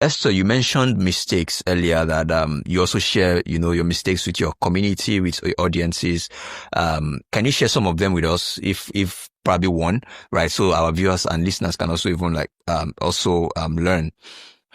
Esther, you mentioned mistakes earlier that you also share, your mistakes with your community, with your audiences. Can you share some of them with us, if probably one, right? So our viewers and listeners can also even learn.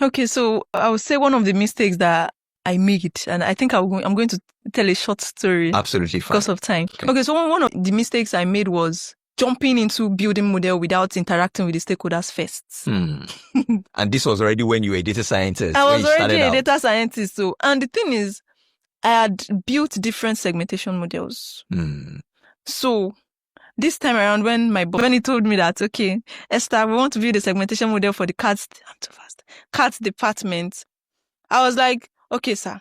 Okay, so I would say one of the mistakes that I made, and I think I'm going to tell a short story. Absolutely fine. Because of time. Okay, so one of the mistakes I made was jumping into building model without interacting with the stakeholders first. And this was already when you were a data scientist. I was already a data scientist. So, and the thing is, I had built different segmentation models. So this time around, when he told me that, okay, Esther, we want to build a segmentation model for the cards department, I was like, okay, sir.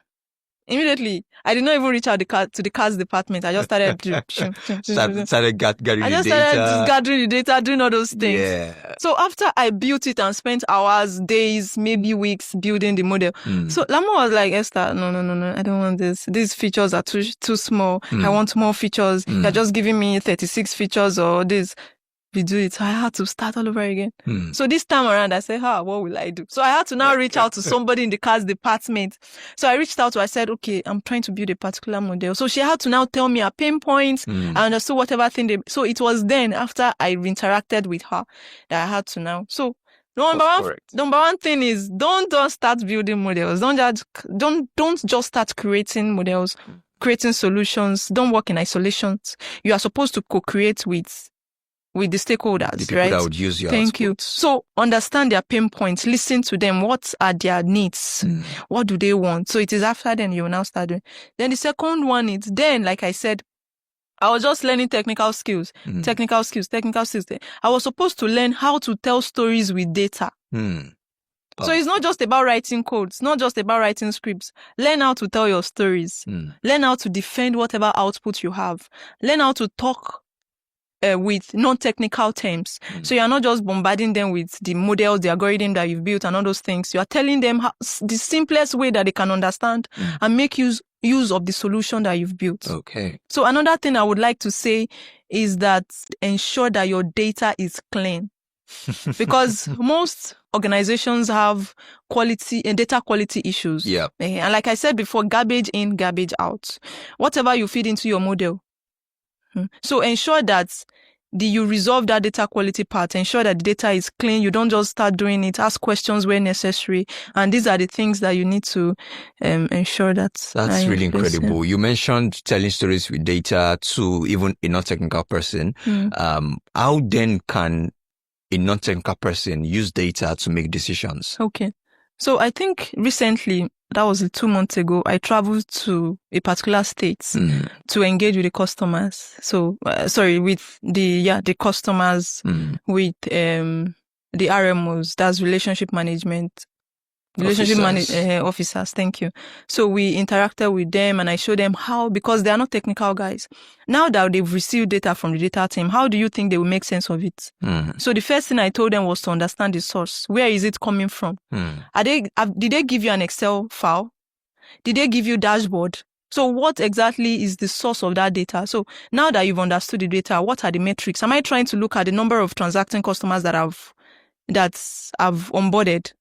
Immediately, I did not even reach out to the cards department. I just started gathering the data, doing all those things. Yeah. So after I built it and spent hours, days, maybe weeks building the model. So Lamo was like, Esther, no, I don't want this. These features are too small. I want more features. You're just giving me 36 features or this. We do it. So I had to start all over again. So this time around, I said, what will I do? So I had to now reach out to somebody in the cards department. So I reached out to her. I said, okay, I'm trying to build a particular model. So she had to now tell me her pain points. I understood whatever thing so it was then after I interacted with her that I had to now. So number one thing is don't start building models. Don't just start creating models, creating solutions. Don't work in isolation. You are supposed to co-create with the stakeholders, the people right? That would use your Thank outputs. You. So understand their pain points, listen to them. What are their needs? What do they want? So it is after then you will now start doing. Then the second one is then, like I said, I was just learning technical skills. I was supposed to learn how to tell stories with data. So it's not just about writing codes, not just about writing scripts. Learn how to tell your stories. Learn how to defend whatever output you have. Learn how to talk with non-technical terms. So you're not just bombarding them with the models, the algorithm that you've built and all those things. You are telling them the simplest way that they can understand and make use of the solution that you've built. Okay. So another thing I would like to say is that ensure that your data is clean. Because most organizations have data quality issues. Yeah. And like I said before, garbage in, garbage out. Whatever you feed into your model. So ensure that you resolve that data quality part. Ensure that the data is clean. You don't just start doing it. Ask questions where necessary. And these are the things that you need to ensure that. That's really incredible. You mentioned telling stories with data to even a non-technical person. How then can a non-technical person use data to make decisions? Okay. So I think recently, that was 2 months ago, I traveled to a particular state to engage with the customers. So, with the customers, with the RMOs, that's relationship management. Officers, thank you. So we interacted with them and I showed them how, because they are not technical guys. Now that they've received data from the data team, how do you think they will make sense of it? So the first thing I told them was to understand the source. Where is it coming from? Did they give you an Excel file? Did they give you dashboard? So what exactly is the source of that data? So now that you've understood the data, what are the metrics? Am I trying to look at the number of transacting customers that I've onboarded?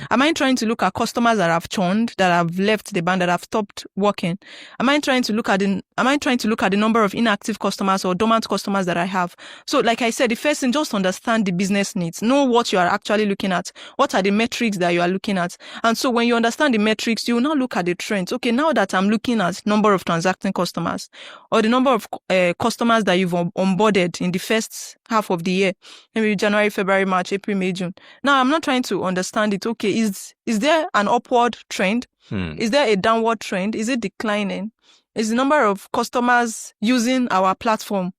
Am I trying to look at customers that have churned, that have left the band, that have stopped working? Am I trying to look at the number of inactive customers or dormant customers that I have? So like I said, the first thing, just understand the business needs. Know what you are actually looking at. What are the metrics that you are looking at? And so when you understand the metrics, you will now look at the trends. Okay, now that I'm looking at number of transacting customers or the number of customers that you've onboarded in the first half of the year, maybe January, February, March, April, May, June. Now I'm not trying to understand it. Okay, is there an upward trend? Is there a downward trend? Is it declining? Is the number of customers using our platform,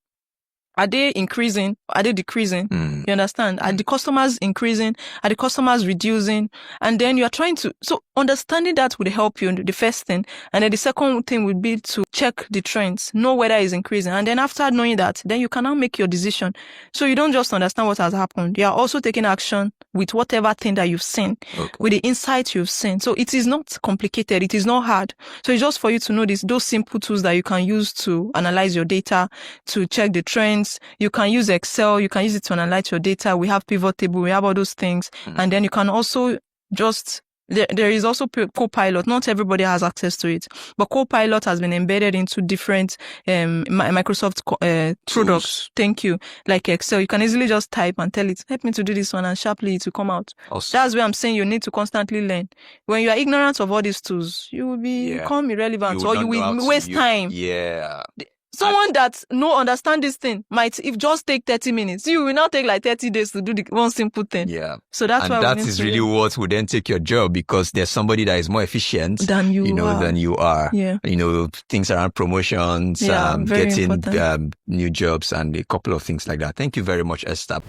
are they increasing? Are they decreasing? You understand? Are the customers increasing? Are the customers reducing? And then you are trying to, so understanding that would help you, the first thing. And then the second thing would be to check the trends, know whether it's increasing. And then after knowing that, then you can now make your decision. So you don't just understand what has happened. You are also taking action with whatever thing that you've seen, with the insights you've seen. So it is not complicated. It is not hard. So it's just for you to know those simple tools that you can use to analyze your data, to check the trends. You can use Excel. You can use it to analyze your data. We have pivot table. We have all those things. And then you can also just There is also Copilot. Not everybody has access to it, but Copilot has been embedded into different Microsoft products. Thank you. Like Excel, you can easily just type and tell it, help me to do this one, and sharply it will come out. Awesome. That's where I'm saying you need to constantly learn. When you are ignorant of all these tools, you will become irrelevant, or you will waste time. Yeah. Someone that understand this thing might, if just take 30 minutes, you will not take like 30 days to do the one simple thing. Yeah. So that's why that is really what would then take your job, because there's somebody that is more efficient than you are. Yeah. Things around promotions, getting new jobs and a couple of things like that. Thank you very much, Esther.